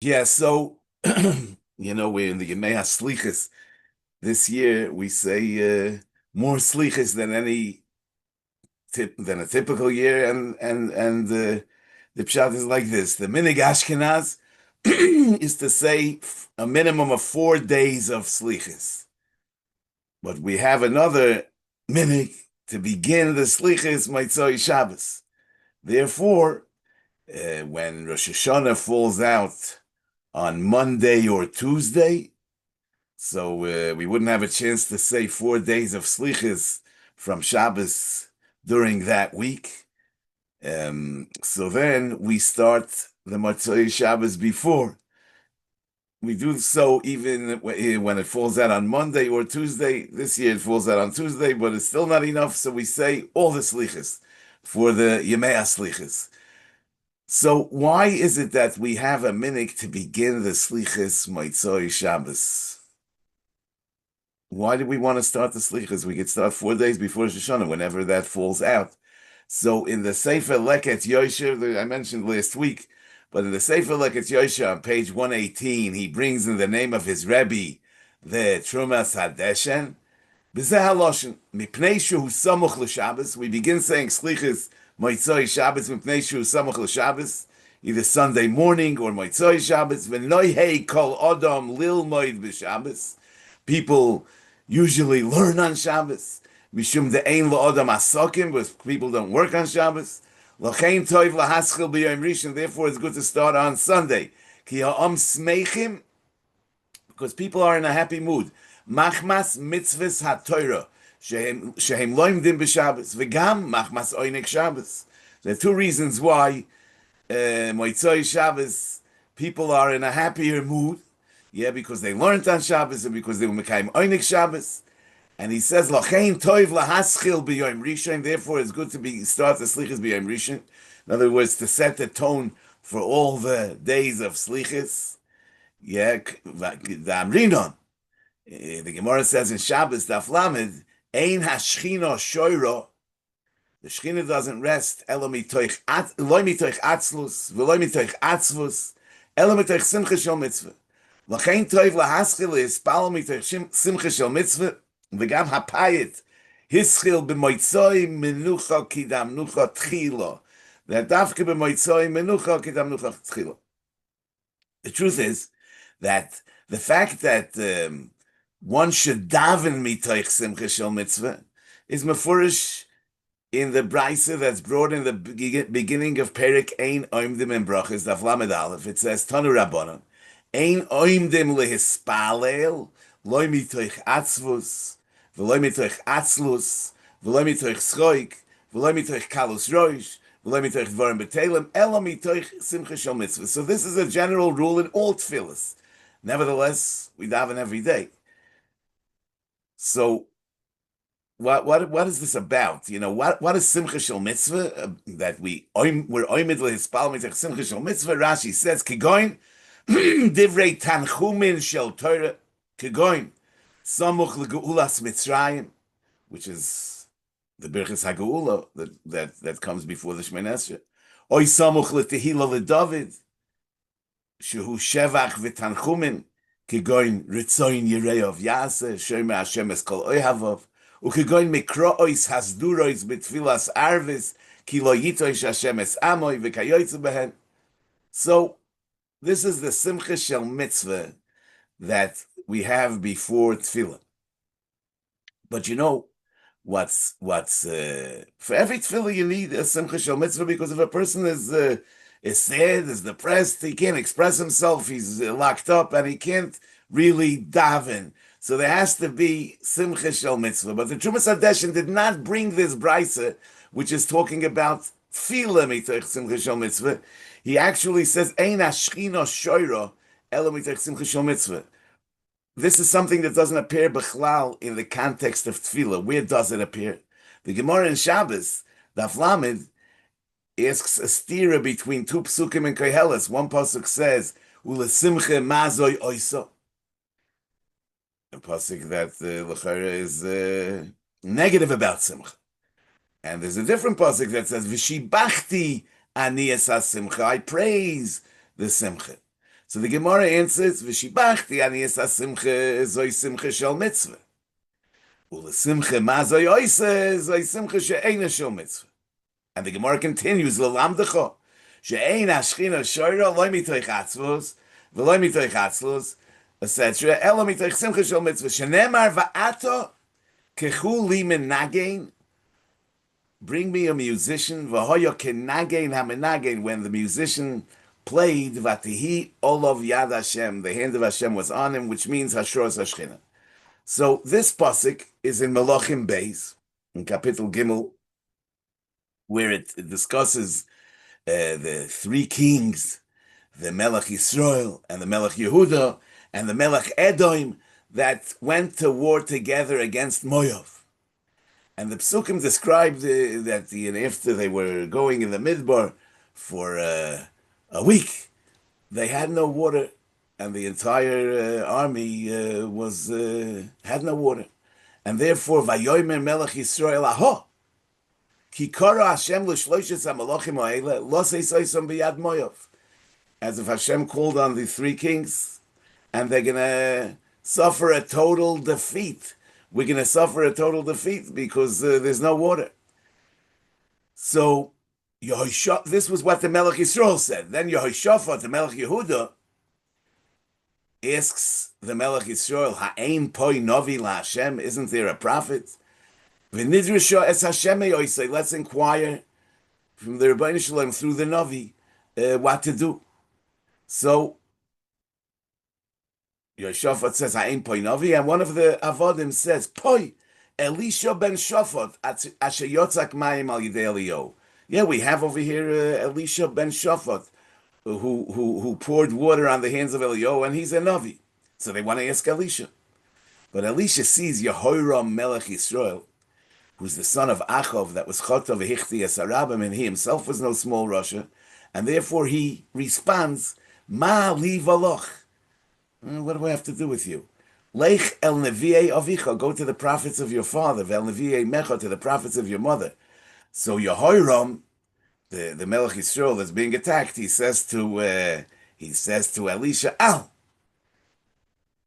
Yeah, so we're in the Yemei HaSlichas. This year we say more slichas than a typical year, and the pshat is like this: the minig Ashkenaz is to say a minimum of 4 days of slichas, but we have another minig to begin the slichas Motzei Shabbos. Therefore, when Rosh Hashanah falls out on Monday or Tuesday, so we wouldn't have a chance to say 4 days of slichas from Shabbos during that week. So then we start the Motzei Shabbos before. We do so even when it falls out on Monday or Tuesday. This year it falls out on Tuesday, but it's still not enough. So we say all the slichas for the Yemei slichas. So why is it that we have a minute to begin the slichas Motzei Shabbos? Why do we want to start the slichas? We could start 4 days before Rosh Hashanah, whenever that falls out. So in the Sefer Leket Yosher, that I mentioned last week, but in the Sefer Leket Yosher on page 118, he brings in the name of his Rebbe the Trumas Hadeshen. B'zeh haloshen mipnei shehu samuch l'Shabbos. We begin saying slichas Motzei Shabbos mipnei shehu samuch l'Shabbos, either Sunday morning or Motzei Shabbos. V'noihei kol adam lilmoid b'Shabbos. People usually learn on Shabbos. Mishum de'ein la'odam asakim, but people don't work on Shabbos. L'chein toiv lahaschil b'yom rishon. Therefore, it's good to start on Sunday. Ki ha'am smeichim, because people are in a happy mood. Machmas mitzvahs haTorah shehem loimdim b'Shabbos v'gam machmas oinik Shabbos. There are two reasons why Motzei Shabbos people are in a happier mood. Yeah, because they learned on Shabbos and because they were Mekayim Oinik Shabbos. And he says, Lachein toiv lahaschil b'yom rishon. Therefore, it's good to start the slichas b'yom rishon. In other words, to set the tone for all the days of slichas. Yeah, the Amrinon. The Gemara says in Shabbos, Daf Lamed, Ein hashchina shoiro. The Shechina doesn't rest. Elo mitoich atzlus, v'lo mitoich atzvus, elo mitoich simcha shel mitzvah. L'chein toiv lahaschil ispal mitoich simcha shel mitzvah, v'gam hapayit hischil b'moitzoi menucha kidam nucha tchila. That dafke b'moitzoi menucha kidam nucha tchila. The truth is that the fact that one should daven mitoich simcha shel mitzvah is mefurish in the brisa that's brought in the beginning of Perik Ein Oimdim and Brachas Daf Lamed Aleph. It says Tanu Rabbanon Ein Oimdim lehispalel loy mitoich atzvus v'loy mitoich atzlus v'loy mitoich schoik v'loy mitoich kalus roish v'loy mitoich dvarim betelem elo mitoich simcha shel mitzvah. So this is a general rule in all tefillas. Nevertheless, we daven every day. So what is this about? What is Simcha Shel Mitzvah that we're oimid lehispal mitach Simcha Shel Mitzvah? Rashi says Kigoin divrei tanchumin shel Torah Kigoin samuch legeulas Mitzrayim, which is the Birchas Hageula that comes before the Shemoneh Esrei. Oy samuch letehila leDavid shehu shevach v'tanchumin Kigoin ritzoin yireov yaseh shomer Hashem es kol oihavav. Ukegoin mikrois hasdurois betfilas arvis kilo yitoish Hashem es amoy v'kayoytzu behen. So this is the simcha shel mitzvah that we have before tefillah. But what's for every tefillah you need a simcha shel mitzvah, because if a person is sad, is depressed, he can't express himself, he's locked up, and he can't really daven. So there has to be simcha shel mitzvah. But the Trumas Hadeshen did not bring this brisa, which is talking about tefillah mitoich simcha shel mitzvah. He actually says, Ein hashchina shoira elo mitoich simcha shel mitzvah. This is something that doesn't appear b'chlal in the context of tefillah. Where does it appear? The Gemara in Shabbos, Daf Lamed, asks a stira between two psukim in Koheles. One pasuk says, "Ulesimcha mazoi oiso." A pasuk that l'chara is negative about simcha, and there's a different pasuk that says, "V'shibachti ani es simcha." I praise the simcha. So the Gemara answers, "V'shibachti ani es hasimcha zoi simcha shel mitzvah, ulesimcha ma zoi oise zoi simcha she'eina shel mitzvah." And the Gemara continues, "L'lamdecha she'ein hashchina shoyra loy mitoich atzvos v'loy mitoich atzlos, etc. Ela mitoich simcha shel mitzvah shenemar va'ato kechu li menagein." Bring me a musician, v'hoyo kenagein hamenagein. When the musician played, vatihi olov yad Hashem, the hand of Hashem was on him, which means hashros hashchina. So this pasuk is in Malachim Beis, in Kapitel Gimel, where it discusses the three kings, the Melech Yisrael and the Melech Yehuda and the Melech Edom, that went to war together against Moav. And the Psukim described that after they were going in the Midbar for a week, they had no water, and the entire army had no water. And therefore, Vayomer Melech Yisrael Aho, Ki Kara Hashem l'shloishes hamalachim ha'ele, lo seisoisam b'yad Moav. As if Hashem called on the three kings, and they're going to suffer a total defeat. We're going to suffer a total defeat because there's no water. So, this was what the Melech Yisrael said. Then Yehoshaphat, the Melech Yehuda, asks the Melech Yisrael, Ha'ein poi novi la Hashem, isn't there a prophet? V'nidrisha es Hashem yoisei, let's inquire from the Rebbeinu Shalom through the Navi what to do. So, Yehoshaphat says, Ha'ein poi novi, and one of the Avodim says, Poi, Elisha ben Shaphat, asher yotzak mayim al yidei Eliyahu. Yeah, we have over here Elisha ben Shaphat, who poured water on the hands of Eliyahu, and he's a Navi. So they want to ask Elisha. But Elisha sees Yehoram Melech Yisrael, who's the son of Achov, that was Chotav Hichti Esarabim, and he himself was no small Russia, and therefore he responds, Ma li valoch. What do I have to do with you? Lech el nevi'ei avicha, go to the prophets of your father, vel nevi'ei mecha, to the prophets of your mother. So Yehoram, the Melech Yisrael that's being attacked, he says to Elisha, Al,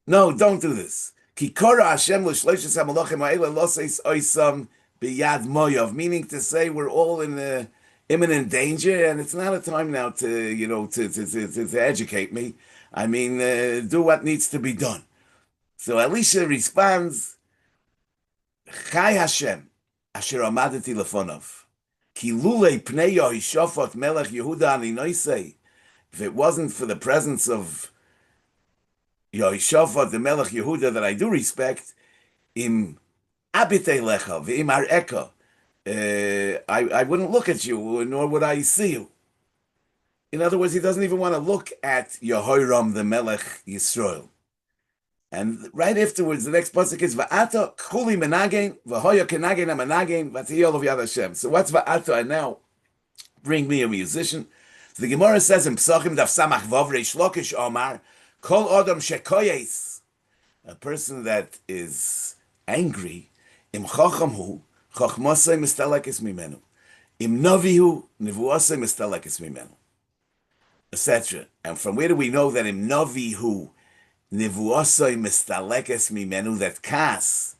no, don't do this. Ki kora Hashem l'shloishes hamalachim ha'ele lo seis oisam b'yad Moav, meaning to say we're all in imminent danger, and it's not a time now to educate me. I mean, do what needs to be done. So Elisha responds, Chai Hashem, asher amadeti lefonav, ki lulei pnei Yehoshaphat melech Yehuda ani noisei. If it wasn't for the presence of Yehoshaphat, the Melech Yehuda that I do respect, im abitei lecha v'im ar'eka, I wouldn't look at you, nor would I see you. In other words, he doesn't even want to look at Yehoram, the Melech Yisrael. And right afterwards, the next pasuk is Va'ata kuli menagein v'hoya kenagein hamenagein v'tiyol of Yad Hashem. So what's Va'ata? And now, bring me a musician. So the Gemara says in Psachim Daf Samach Vav Reish Lakish Omar, Kol Adam Shekoyes, a person that is angry, Im Chacham Hu, Chachmasei Mistalekes Mimenu, Im Navihu, Nevuasei Mistalekes Mimenu, etc. And from where do we know that Im Navihu, Nevuasei Mistalekes Mimenu, that Kas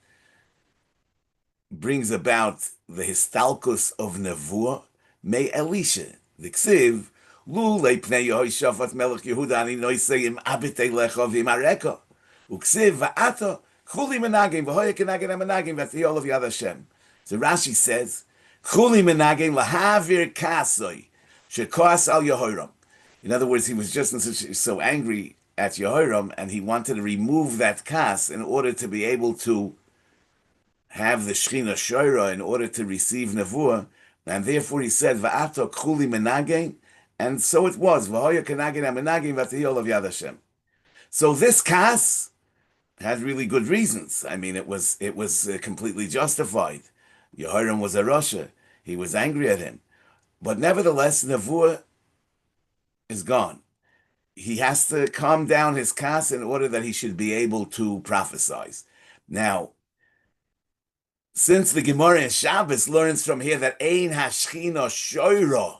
brings about the Histalkus of Nevuah? May Elisha, the Ksiv, Lulei pnei Yehoshaphat melech Yehuda ani noisei im abitei lecha v'im areka. Uksiv va'ata chuli menagim v'hoya kenagim hamenagim v'tiyol of Yad Hashem. So Rashi says, chuli menagim lahavir kasoi shekoas al Yehoram. In other words, he was just so angry at Yehoram, and he wanted to remove that kas in order to be able to have the Shechina Shoira, in order to receive Nevuah, and therefore he said, va'ata chuli menagim. And so it was. So this kas had really good reasons. I mean, it was completely justified. Yehoram was a Rasha. He was angry at him. But nevertheless, Nevuah is gone. He has to calm down his kas in order that he should be able to prophesy. Now, since the Gemara in Shabbos learns from here that Ein Hashchina Shoira,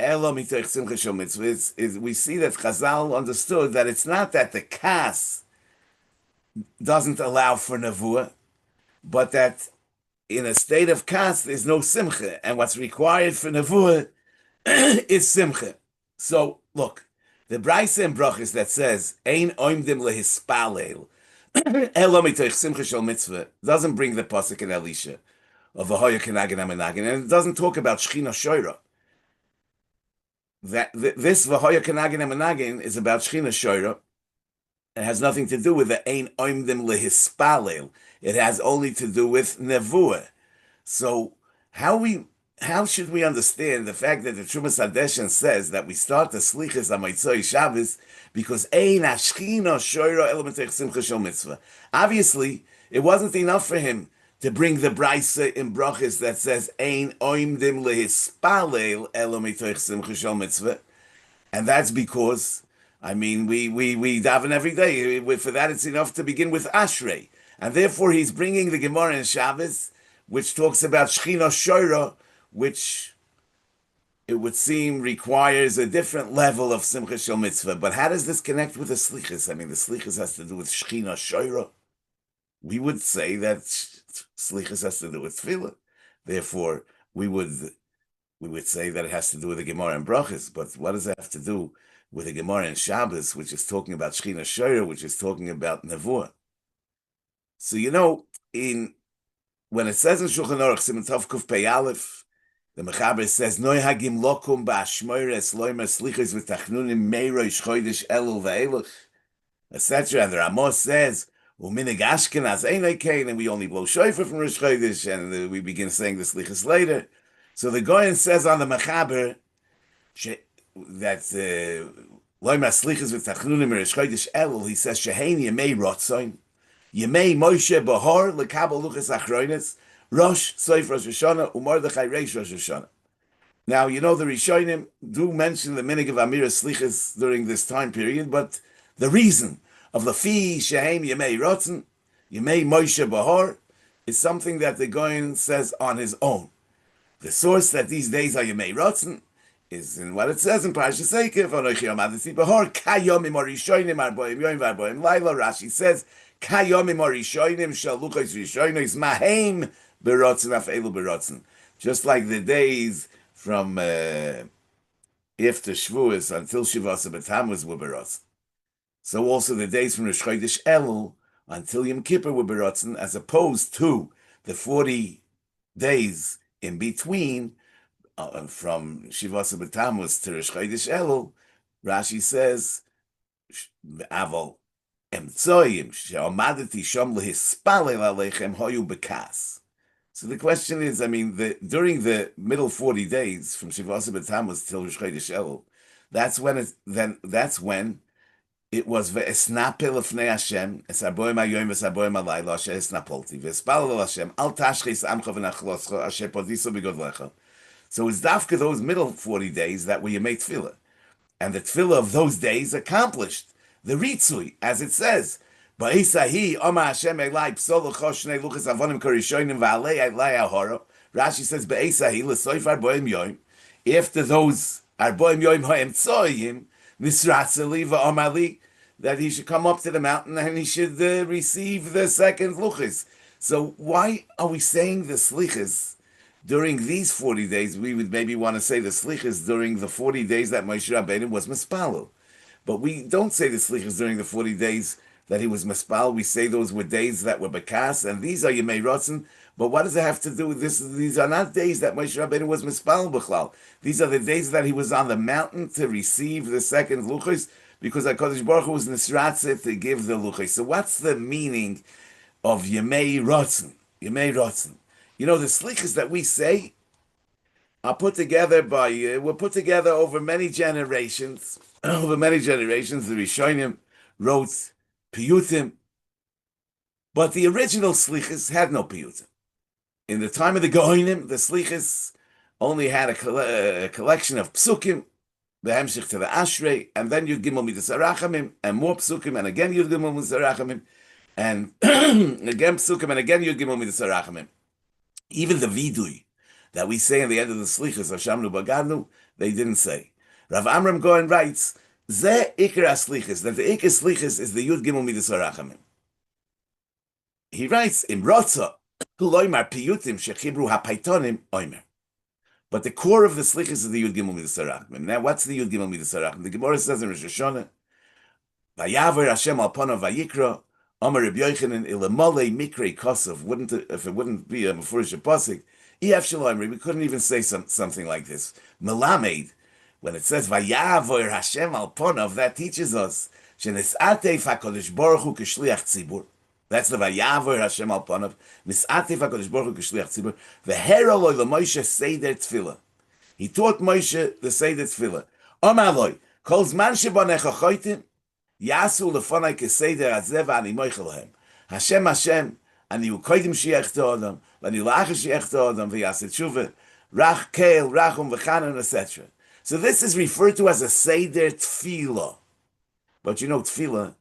Elo mitoich simcha shel mitzvah. We see that Chazal understood that it's not that the kas doesn't allow for nevuah, but that in a state of kas there's no simcha, and what's required for nevuah is simcha. So look, the Brayse and Brachos that says ein oimdim lehispalel elo mitoich simcha shel mitzvah doesn't bring the pasuk in Elisha of Vahoya Kenagin Amenagin, and it doesn't talk about Shechina Shoira. This Vahoya Kenagin Amenagin is about Shechina Shoira. It has nothing to do with the Ein Oimdim Lehispalel. It has only to do with Nevuah. So how should we understand the fact that the Trumas Hadeshen says that we start the Slichas Amaitzoy Shabbos because Ein Ashchina Shoira Elementech Simcha Shel Mitzvah? Obviously, it wasn't enough for him to bring the Brayse in Brachos that says Ein Oimdim Lehispalel Elementech Simcha Shel Mitzvah, and that's because we daven every day. For that, it's enough to begin with Ashrei. And therefore, he's bringing the Gemara in Shabbos, which talks about Shechina Shoira, which it would seem requires a different level of Simcha Shel Mitzvah. But how does this connect with the Slichas? The Slichas has to do with Shechina Shoira. We would say that Slichas has to do with Tefillah. Therefore, we would say that it has to do with the Gemara and Brachos. But what does it have to do with the Gemara and Shabbos, which is talking about Shechina Shoira, which is talking about Nevuah? So when it says in Shulchan Aruch Siman Tov Kuf Pei Aleph, the Mechaber says Noi Hagim Lokum Ba'ashmoires Loimer Slichos V'Tachnunim Meirosh Chodesh Elul V'Elach, etc. And the Ramos says Uminig Ashkenaz Einay Kain, and we only blow shofar from Rosh Chodesh, and we begin saying the Slichos later. So the Goyen says on the Mechaber that Loimer Slichos V'Tachnunim Meirosh Chodesh Elul, he says Shehein Yemei Rotzoin Yemei Moshe Bahar Lekabel Luchas Achroines Rosh Soif Rosh Hashanah Umordechai Reish Rosh Hashanah. Now the Rishonim do mention the minig of Amira Slichas during this time period, but the reason of the Fi Shehem Yemei Rotzen Yemei Moshe Bahar is something that the Goyen says on his own. The source that these days are Yemei Rotzen is in what it says in Parashas Seikev Anochi Amadasi Bahar Kayomim Orishonim Arboim Yom Varboim Laila. Rashi says Kayomim Orishonim Shaluchos Rishonos Mahem Berotzen Afelu Berotzen. Just like the days from after Shavuos until Shivas B'Tammuz were Berotzen. So also the days from Rosh Chodesh Elul until Yom Kippur were Berotzen, as opposed to the 40 days in between from Shivas B'Tammuz to Rosh Chodesh Elul. Rashi says Aval Emtsoyim she'omadeti shom lehispalel aleichem hoyu bekas. So the question is, during the middle 40 days from Shivas B'Tammuz till Rosh Chodesh Elul, that's when it was ve'esnapel lefnei Hashem es arboim hayoim es arboim halayla asher esnapolti ve'espalel Hashem al tashchis amcha v'nachloscha asher podiso b'godlecha. So it's dafka those middle 40 days that were Yemei Tefillah, and the Tefillah of those days accomplished the ritzui, as it says. Rashi says, after those Arboim Yoim Ha'em Tzoyim, Nisratzeli va'amali, that he should come up to the mountain and he should receive the second luchas. So why are we saying the slichas during these 40 days? We would maybe want to say the slichas during the 40 days that Moshe Rabbeinu was mispalo. But we don't say the slichas during the 40 days that he was mispal. We say those were days that were bekas, and these are Yemei Rotzen. But what does it have to do with this? These are not days that Moshe Rabbeinu was mispal b'chlal. These are the days that he was on the mountain to receive the second luchos, because HaKadosh Baruch Hu was nisratzeh to give the luchos. So what's the meaning of Yemei Rotzen? Yemei Rotzen. The slichas that we say are put together were put together over many generations. Over many generations, the Rishonim wrote piyutim, but the original slichas had no piyutim. In the time of the Goinim, the slichas only had a collection of psukim, the hemshich to the ashrei, and then Yud Gimel Midas Harachamim, and more psukim, and again Yud Gimel Midas Harachamim, and again psukim, and again Yud Gimel Midas Harachamim. Even the vidui that we say in the end of the slichas, Hashamnu Bagadnu, They didn't say. Rav Amram Goen writes, Ze Iker Aslichis, that the Iker Slichis is the Yud Gimel Midas Harachamim. He writes, Im Rotza, Loimar Piyutim Shechibru HaPaitonim Oimer. But the core of the Slichis is the Yud Gimel Midas Harachamim. Now, what's the Yud Gimel Midas Harachamim? The Gemara says in Rosh Hashanah, Vayaver Hashem al Panav Vayikra, Amar Reb Yochanan Ilamole Mikrei Kosov. If it wouldn't be a Mefurish Pasuk, Ef Shalom, we couldn't even say something like this. Melamed, when it says Vayaver Hashem al Panav, that teaches us Shenisatef HaKadosh Baruch Hu K'Shliach Tzibur. That's the Vayaver Hashem al Panav. Nisatef HaKadosh Baruch Hu K'Shliach Tzibur. V'hera loy l'Moshe Seder Tefillah. He taught Moshe the Seder Tefillah. Omar loy, Kol Zman Shebanecha Choytim, Yasu lefonai keseder azeh v'ani moichel lahem. Hashem Hashem, ani ukoidim shiach to'odam, v'ani la'achar shiach to'odam, v'yaset tshuva, rach keil, rachum v'chanan, etc. So this is referred to as a seder tefillah. But you know, tefillah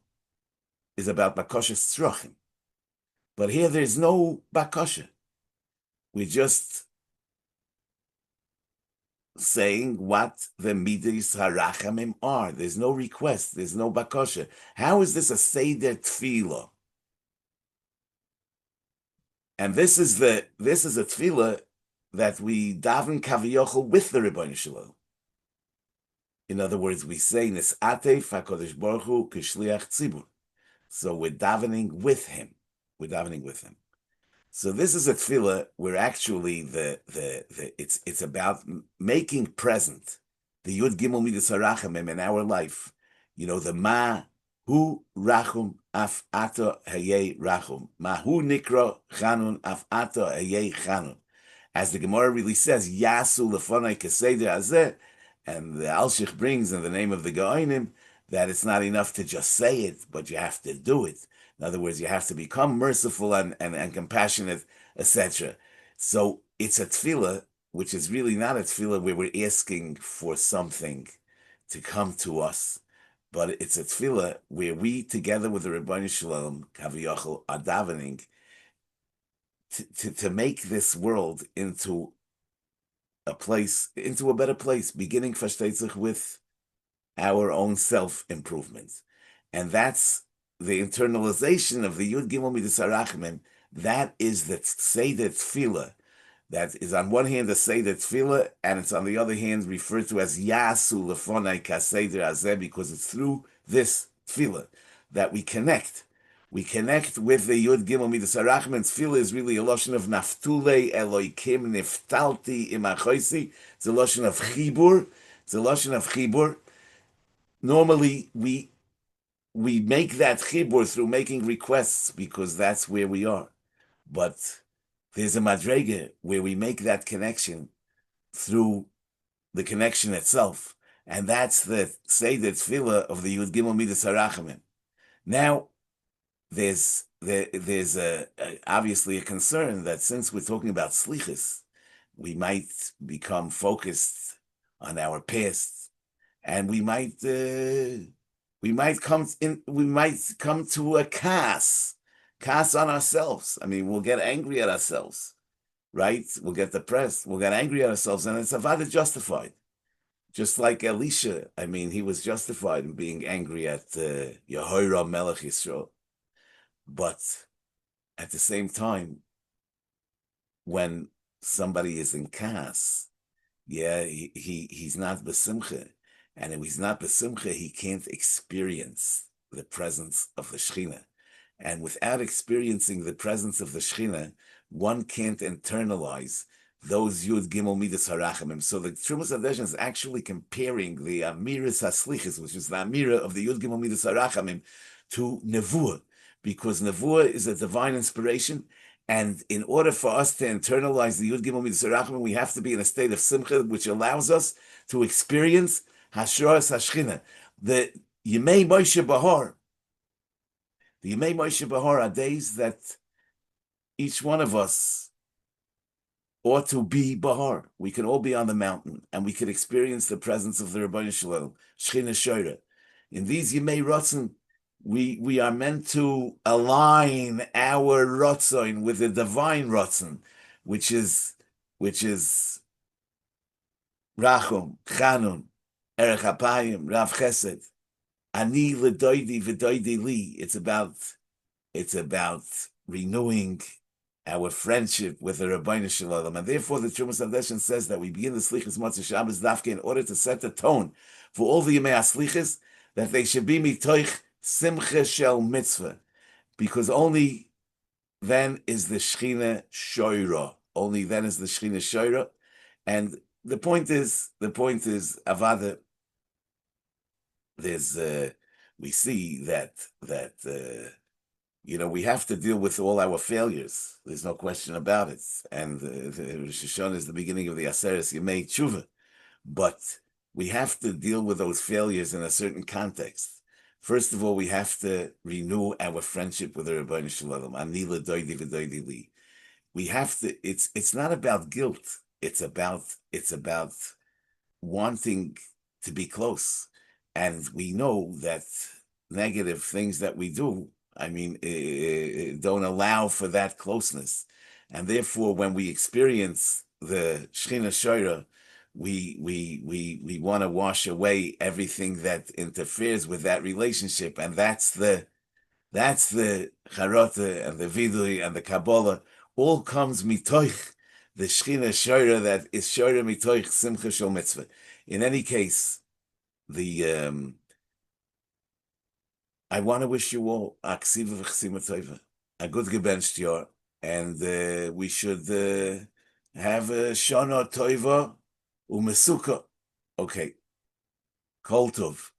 is about bakosha tzrochim. But here there's no bakosha. We're just saying what the midas harachamim are. There's no request. There's no bakosha. How is this a seder tefillah? And this is a tefillah that we daven kaviyochel with the Rebbeinu Shalom. In other words, we say Nisatef HaKadosh Baruch Hu K'Shliach Tzibur. So we're davening with him. We're davening with him. So this is a tefillah where actually it's about making present the Yud Gimel Midas Harachamim in our life. You know, the Ma Hu Rachum Af Ata Hayei Rachum. Ma Hu Nikra Chanun Af Ata Hayei Chanun. As the Gemara really says, Yasu Lefonai Keseder Azeh, and the Alshich brings in the name of the Gaonim that it's not enough to just say it, but you have to do it. In other words, you have to become merciful and compassionate, etc. So it's a tefillah, which is really not a tefillah where we're asking for something to come to us, but it's a tefillah where we, together with the Rebbeinu Shalom, Kaviyachol, are davening to make this world into a place, into a better place, beginning Fashteitzich with our own self-improvement. And that's the internalization of the Yud Gimel Midas Harachamim. That is the Seder Tefillah. That is on one hand the Seder Tefillah, and it's on the other hand referred to as Yasu Lefonai Kaseder Azeh, because it's through this Tefillah that we connect. We connect with the Yud Gimel Midas Harachamim. Tefillah is really a lotion of Naftule Eloikim Niftalti Imachoisi. It's a lotion of Chibur. It's a lotion of Chibur. Normally, we make that chibur through making requests because that's where we are. But there's a madrega where we make that connection through the connection itself. And that's the Seder Tefillah of the Yud Gimel Midas Harachamim. Now, there's obviously a concern that since we're talking about slichus, we might become focused on our past. And we might come to a cast on ourselves. I mean, we'll get angry at ourselves, right? We'll get depressed. We'll get angry at ourselves, and it's avada justified. Just like Elisha, I mean, he was justified in being angry at Yehoram Melech Yisrael. But at the same time, when somebody is in kas, he's not besimcha. And if he's not besimcha, he can't experience the presence of the Shekhinah. And without experiencing the presence of the Shekhinah, one can't internalize those Yud Gimel Midas Harachamim. So the Trumas Hadeshen is actually comparing the Amiras HaSlichis, which is the Amira of the Yud Gimel Midas Harachamim, to Nevuah, because Nevuah is a divine inspiration. And in order for us to internalize the Yud Gimel Midas Harachamim, we have to be in a state of simcha, which allows us to experience Hashras Hashchina. The Yemei Moshe Bahar. The Yemei Moshe Bahar are days that each one of us ought to be Bahar. We can all be on the mountain, and we can experience the presence of the Rebbeinu Shalom, Shechina Shoira. In these Yemei Ratzon, we are meant to align our Ratzon with the divine Ratzon, which is Rachum, Chanun, Erech Apayim, Rav Chesed, Ani Ledoidi V'Doidi Li. It's about renewing our friendship with the Rabbeinu Shalom. And therefore, the Trumas Hadeshin says that we begin the Slichas Motzei Shabbos Dafke in order to set the tone for all the Yemei HaSlichas, that they should be mitoich Simcha Shel Mitzvah, because only then is the Shechina Shoira. Only then is the Shechina Shoira. And the point is, Avada, there's, we see that we have to deal with all our failures. There's no question about it. And the Rosh Hashanah is the beginning of the Aseres Yemei Tshuva. But we have to deal with those failures in a certain context. First of all, we have to renew our friendship with the Rebbeinu Shalom. Anila doidi v'doidi li. We have to. It's not about guilt. It's about wanting to be close, and we know that negative things that we do, don't allow for that closeness, and therefore, when we experience the Shechina Shoira, we want to wash away everything that interferes with that relationship, and that's the charota and the vidui and the kabbalah. All comes mitoich the Shechina Shoira, that is Shoira mitoich Simcha Shel Mitzvah. In any case, I want to wish you all a ksiva v'chsima tova, a good gebencht year, and we should have a shana tova umesuka. Okay, kol tov.